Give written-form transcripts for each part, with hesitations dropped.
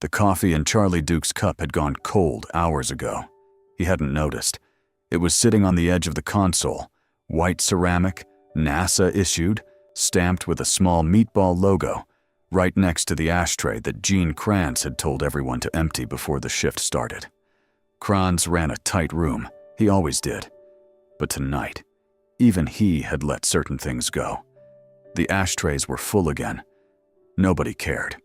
The coffee in Charlie Duke's cup had gone cold hours ago. He hadn't noticed. It was sitting on the edge of the console, white ceramic, NASA issued, stamped with a small meatball logo, right next to the ashtray that Gene Kranz had told everyone to empty before the shift started. Kranz ran a tight room. He always did. But tonight, even he had let certain things go. The ashtrays were full again. Nobody cared.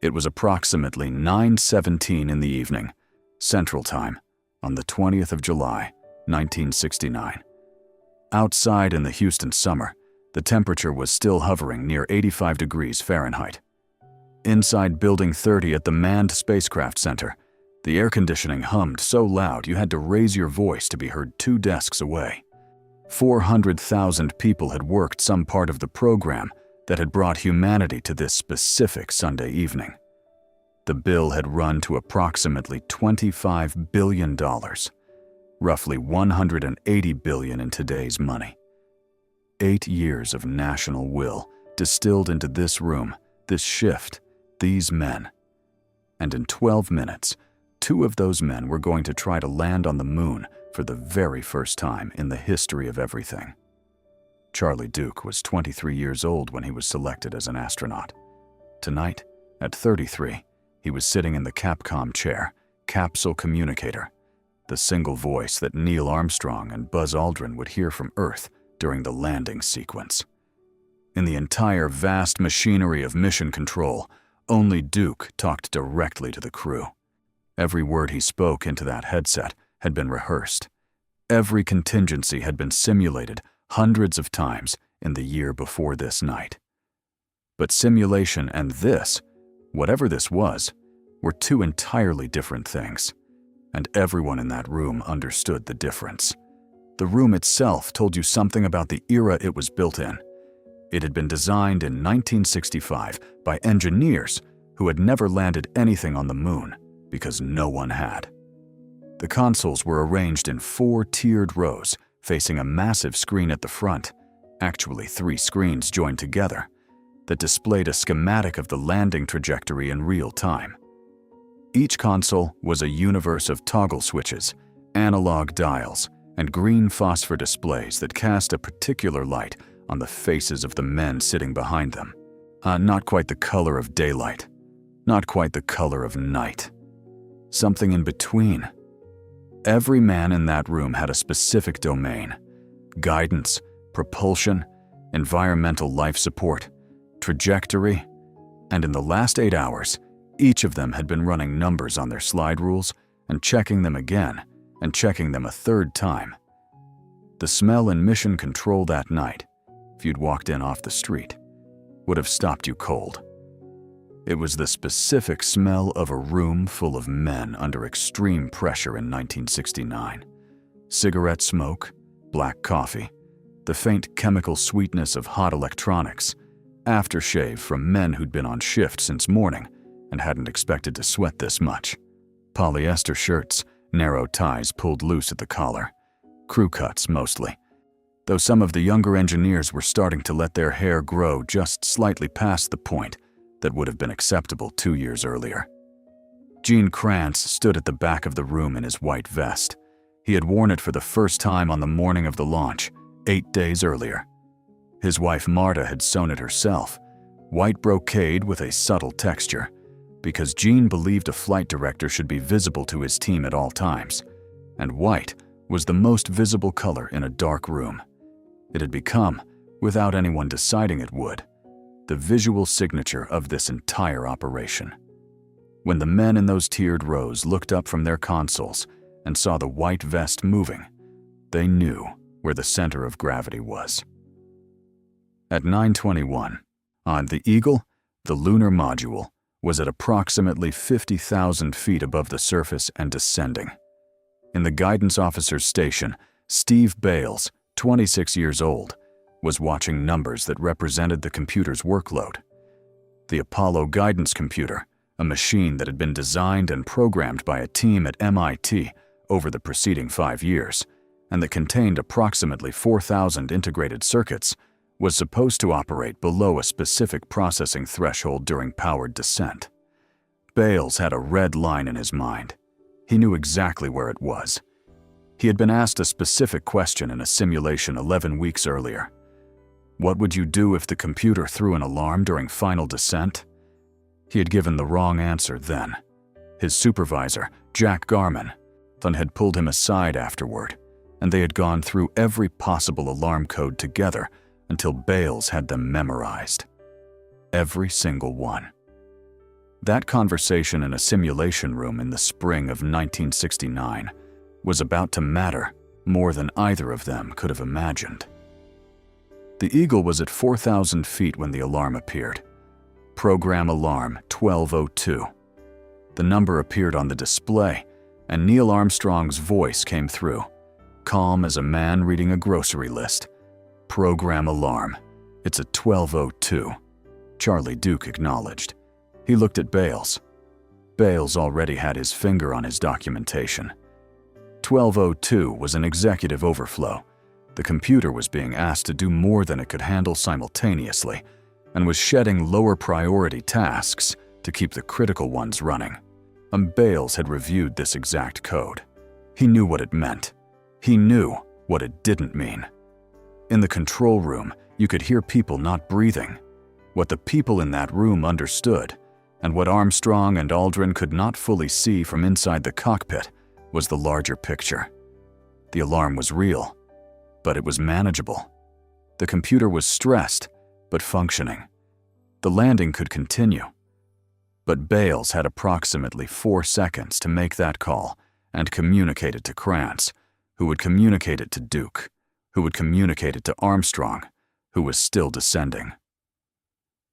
It was approximately 9:17 in the evening, Central Time, on the 20th of July, 1969. Outside in the Houston summer, the temperature was still hovering near 85 degrees Fahrenheit. Inside Building 30 at the Manned Spacecraft Center, the air conditioning hummed so loud you had to raise your voice to be heard 2 desks away. 400,000 people had worked some part of the program that had brought humanity to this specific Sunday evening. The bill had run to approximately $25 billion, roughly $180 billion in today's money. 8 years of national will distilled into this room, this shift, these men. And in 12 minutes, 2 of those men were going to try to land on the moon for the very first time in the history of everything. Charlie Duke was 23 years old when he was selected as an astronaut. Tonight, at 33, he was sitting in the CAPCOM chair, capsule communicator, the single voice that Neil Armstrong and Buzz Aldrin would hear from Earth during the landing sequence. In the entire vast machinery of mission control, only Duke talked directly to the crew. Every word he spoke into that headset had been rehearsed. Every contingency had been simulated hundreds of times in the year before this night. But simulation and this, whatever this was, were 2 entirely different things, and everyone in that room understood the difference. The room itself told you something about the era it was built in. It had been designed in 1965 by engineers who had never landed anything on the moon because no one had. The consoles were arranged in 4 tiered rows facing a massive screen at the front, actually 3 screens joined together, that displayed a schematic of the landing trajectory in real time. Each console was a universe of toggle switches, analog dials, and green phosphor displays that cast a particular light on the faces of the men sitting behind them. Not quite the color of daylight, not quite the color of night. Something in between. Every man in that room had a specific domain: guidance, propulsion, environmental life support, trajectory, and in the last 8 hours, each of them had been running numbers on their slide rules and checking them again and checking them a 3rd time. The smell in mission control that night, if you'd walked in off the street, would have stopped you cold. It was the specific smell of a room full of men under extreme pressure in 1969. Cigarette smoke, black coffee, the faint chemical sweetness of hot electronics, aftershave from men who'd been on shift since morning and hadn't expected to sweat this much. Polyester shirts, narrow ties pulled loose at the collar. Crew cuts mostly, though some of the younger engineers were starting to let their hair grow just slightly past the point that would have been acceptable 2 years earlier. Gene Kranz stood at the back of the room in his white vest. He had worn it for the first time on the morning of the launch, 8 days earlier. His wife Marta had sewn it herself, white brocade with a subtle texture, because Gene believed a flight director should be visible to his team at all times, and white was the most visible color in a dark room. It had become, without anyone deciding it would, the visual signature of this entire operation. When the men in those tiered rows looked up from their consoles and saw the white vest moving, they knew where the center of gravity was. At 9:21, on the Eagle, the lunar module was at approximately 50,000 feet above the surface and descending. In the guidance officer's station, Steve Bales, 26 years old, was watching numbers that represented the computer's workload. The Apollo guidance computer, a machine that had been designed and programmed by a team at MIT over the preceding 5 years, and that contained approximately 4,000 integrated circuits, was supposed to operate below a specific processing threshold during powered descent. Bales had a red line in his mind. He knew exactly where it was. He had been asked a specific question in a simulation 11 weeks earlier. What would you do if the computer threw an alarm during final descent? He had given the wrong answer then. His supervisor, Jack Garman, had pulled him aside afterward, and they had gone through every possible alarm code together until Bales had them memorized. Every single one. That conversation in a simulation room in the spring of 1969 was about to matter more than either of them could have imagined. The Eagle was at 4,000 feet when the alarm appeared. Program alarm 1202. The number appeared on the display, and Neil Armstrong's voice came through, calm as a man reading a grocery list. Program alarm. It's a 1202. Charlie Duke acknowledged. He looked at Bales. Bales already had his finger on his documentation. 1202 was an executive overflow. The computer was being asked to do more than it could handle simultaneously, and was shedding lower priority tasks to keep the critical ones running. Bales had reviewed this exact code. He knew what it meant. He knew what it didn't mean. In the control room, you could hear people not breathing. What the people in that room understood, and what Armstrong and Aldrin could not fully see from inside the cockpit, was the larger picture. The alarm was real, but it was manageable. The computer was stressed, but functioning. The landing could continue. But Bales had approximately 4 seconds to make that call and communicate it to Kranz, who would communicate it to Duke, who would communicate it to Armstrong, who was still descending.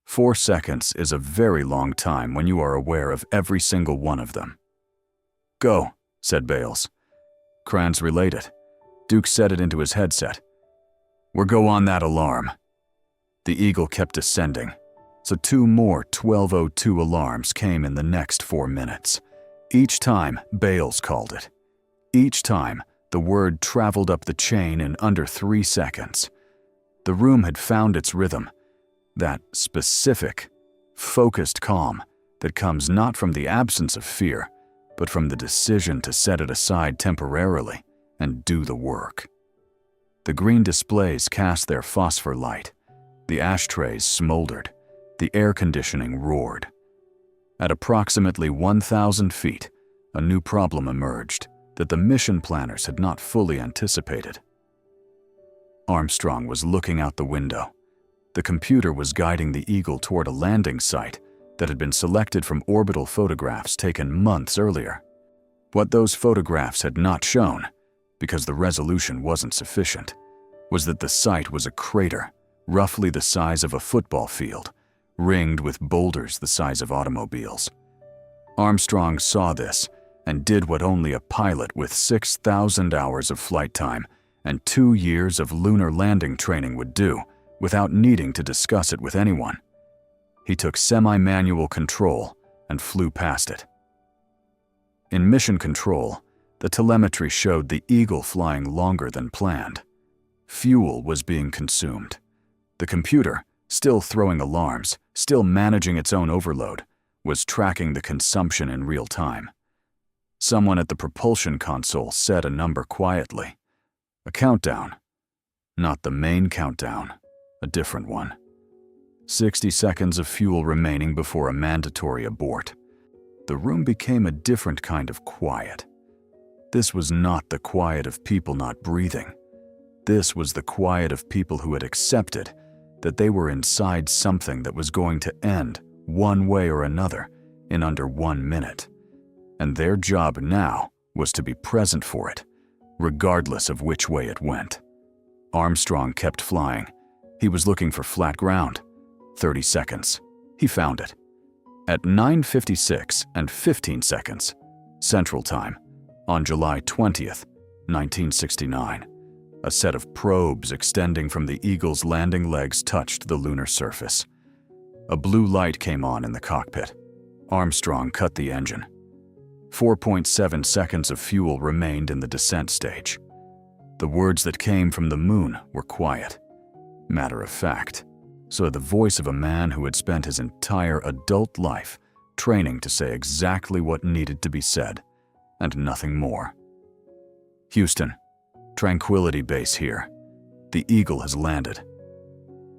4 seconds is a very long time when you are aware of every single one of them. "Go," said Bales. Kranz relayed it. Duke said it into his headset. "We're go on that alarm." The Eagle kept descending, so 2 more 1202 alarms came in the next 4 minutes. Each time, Bales called it. Each time, the word traveled up the chain in under 3 seconds. The room had found its rhythm, that specific, focused calm that comes not from the absence of fear, but from the decision to set it aside temporarily and do the work. The green displays cast their phosphor light. The ashtrays smoldered. The air conditioning roared. At approximately 1,000 feet, a new problem emerged that the mission planners had not fully anticipated. Armstrong was looking out the window. The computer was guiding the Eagle toward a landing site that had been selected from orbital photographs taken months earlier. What those photographs had not shown, because the resolution wasn't sufficient, was that the site was a crater, roughly the size of a football field, ringed with boulders the size of automobiles. Armstrong saw this and did what only a pilot with 6,000 hours of flight time and 2 years of lunar landing training would do without needing to discuss it with anyone. He took semi-manual control and flew past it. In mission control, the telemetry showed the Eagle flying longer than planned. Fuel was being consumed. The computer, still throwing alarms, still managing its own overload, was tracking the consumption in real time. Someone at the propulsion console said a number quietly. A countdown. Not the main countdown, a different one. 60 seconds of fuel remaining before a mandatory abort. The room became a different kind of quiet. This was not the quiet of people not breathing. This was the quiet of people who had accepted that they were inside something that was going to end one way or another in under 1 minute. And their job now was to be present for it, regardless of which way it went. Armstrong kept flying. He was looking for flat ground. 30 seconds. He found it. At 9:56 and 15 seconds, Central Time, on July 20th, 1969, a set of probes extending from the Eagle's landing legs touched the lunar surface. A blue light came on in the cockpit. Armstrong cut the engine. 4.7 seconds of fuel remained in the descent stage. The words that came from the moon were quiet, matter of fact, so the voice of a man who had spent his entire adult life training to say exactly what needed to be said, and nothing more. Houston, Tranquility Base here. The Eagle has landed.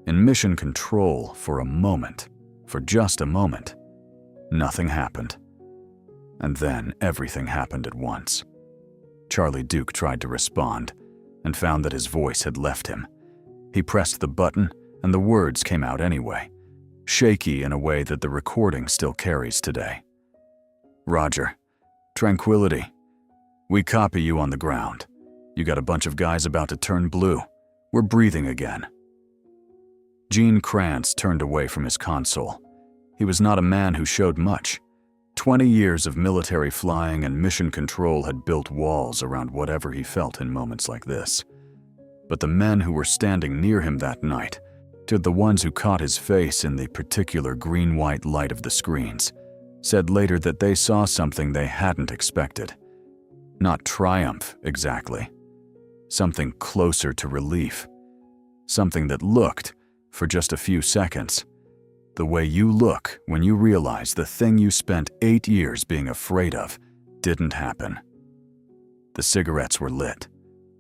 In mission control for a moment, for just a moment, nothing happened. And then everything happened at once. Charlie Duke tried to respond and found that his voice had left him. He pressed the button and the words came out anyway, shaky in a way that the recording still carries today. Roger. Tranquility. We copy you on the ground. You got a bunch of guys about to turn blue. We're breathing again. Gene Kranz turned away from his console. He was not a man who showed much. 20 years of military flying and mission control had built walls around whatever he felt in moments like this. But the men who were standing near him that night, to the ones who caught his face in the particular green-white light of the screens, said later that they saw something they hadn't expected. Not triumph, exactly. Something closer to relief. Something that looked, for just a few seconds, the way you look when you realize the thing you spent 8 years being afraid of didn't happen. The cigarettes were lit.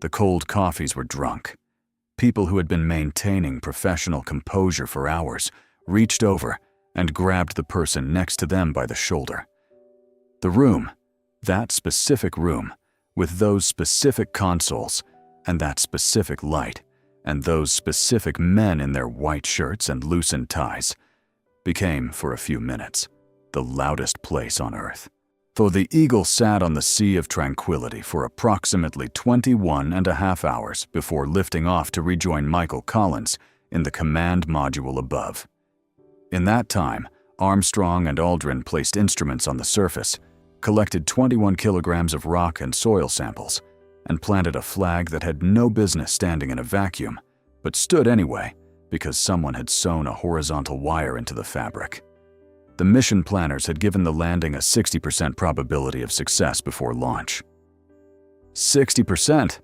The cold coffees were drunk. People who had been maintaining professional composure for hours reached over and grabbed the person next to them by the shoulder. The room, that specific room, with those specific consoles and that specific light and those specific men in their white shirts and loosened ties, became, for a few minutes, the loudest place on Earth. For the Eagle sat on the Sea of Tranquility for approximately 21.5 hours before lifting off to rejoin Michael Collins in the command module above. In that time, Armstrong and Aldrin placed instruments on the surface, collected 21 kilograms of rock and soil samples, and planted a flag that had no business standing in a vacuum, but stood anyway because someone had sewn a horizontal wire into the fabric. The mission planners had given the landing a 60% probability of success before launch. 60%!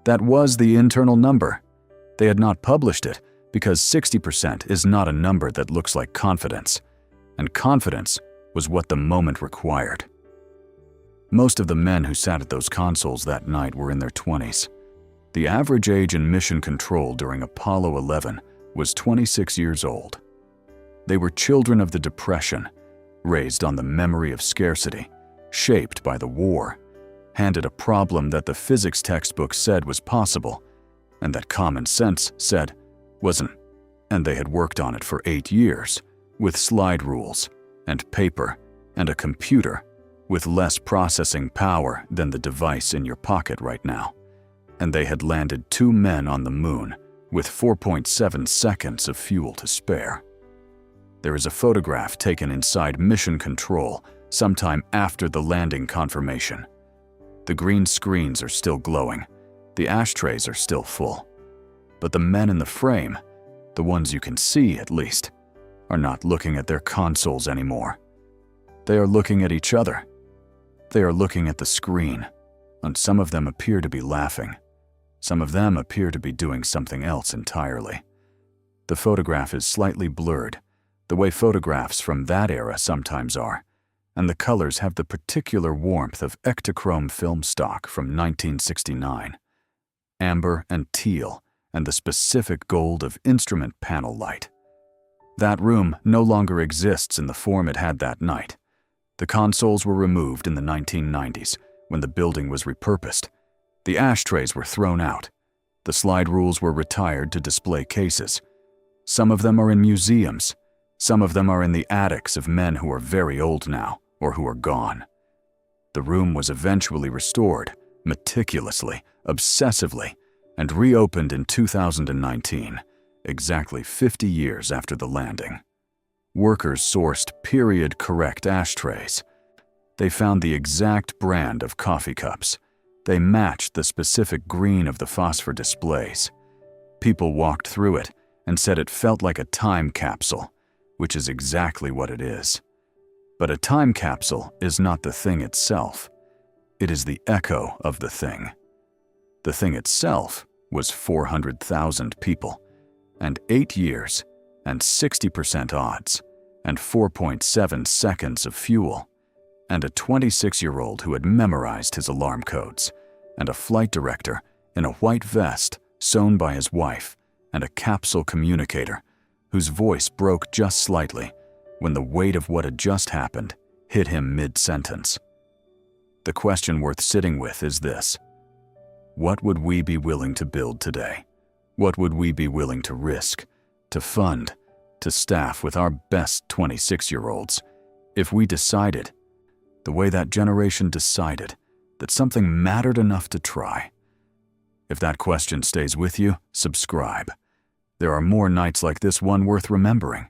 That was the internal number. They had not published it because 60% is not a number that looks like confidence, and confidence was what the moment required. Most of the men who sat at those consoles that night were in their 20s. The average age in mission control during Apollo 11 was 26 years old. They were children of the Depression, raised on the memory of scarcity, shaped by the war, handed a problem that the physics textbook said was possible, and that common sense said wasn't, and they had worked on it for 8 years, with slide rules, and paper, and a computer, with less processing power than the device in your pocket right now. And they had landed 2 men on the moon, with 4.7 seconds of fuel to spare. There is a photograph taken inside mission control sometime after the landing confirmation. The green screens are still glowing. The ashtrays are still full. But the men in the frame, the ones you can see at least, are not looking at their consoles anymore. They are looking at each other. They are looking at the screen, and some of them appear to be laughing. Some of them appear to be doing something else entirely. The photograph is slightly blurred, the way photographs from that era sometimes are, and the colors have the particular warmth of Ektachrome film stock from 1969. Amber and teal, and the specific gold of instrument panel light. That room no longer exists in the form it had that night. The consoles were removed in the 1990s, when the building was repurposed. The ashtrays were thrown out. The slide rules were retired to display cases. Some of them are in museums. Some of them are in the attics of men who are very old now, or who are gone. The room was eventually restored, meticulously, obsessively, and reopened in 2019, exactly 50 years after the landing. Workers sourced period-correct ashtrays. They found the exact brand of coffee cups. They matched the specific green of the phosphor displays. People walked through it and said it felt like a time capsule, which is exactly what it is. But a time capsule is not the thing itself. It is the echo of the thing. The thing itself was 400,000 people, and 8 years, and 60% odds, and 4.7 seconds of fuel, and a 26-year-old who had memorized his alarm codes, and a flight director in a white vest sewn by his wife, and a capsule communicator whose voice broke just slightly when the weight of what had just happened hit him mid-sentence. The question worth sitting with is this: what would we be willing to build today? What would we be willing to risk, to fund, to staff with our best 26-year-olds if we decided, the way that generation decided, that something mattered enough to try? If that question stays with you, subscribe. There are more nights like this one worth remembering.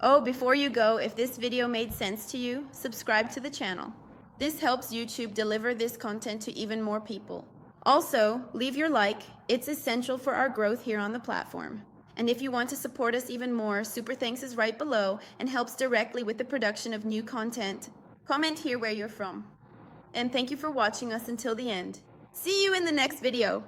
Oh, before you go, if this video made sense to you, subscribe to the channel. This helps YouTube deliver this content to even more people. Also, leave your like. It's essential for our growth here on the platform. And if you want to support us even more, super thanks is right below and helps directly with the production of new content. Comment here where you're from. And thank you for watching us until the end. See you in the next video.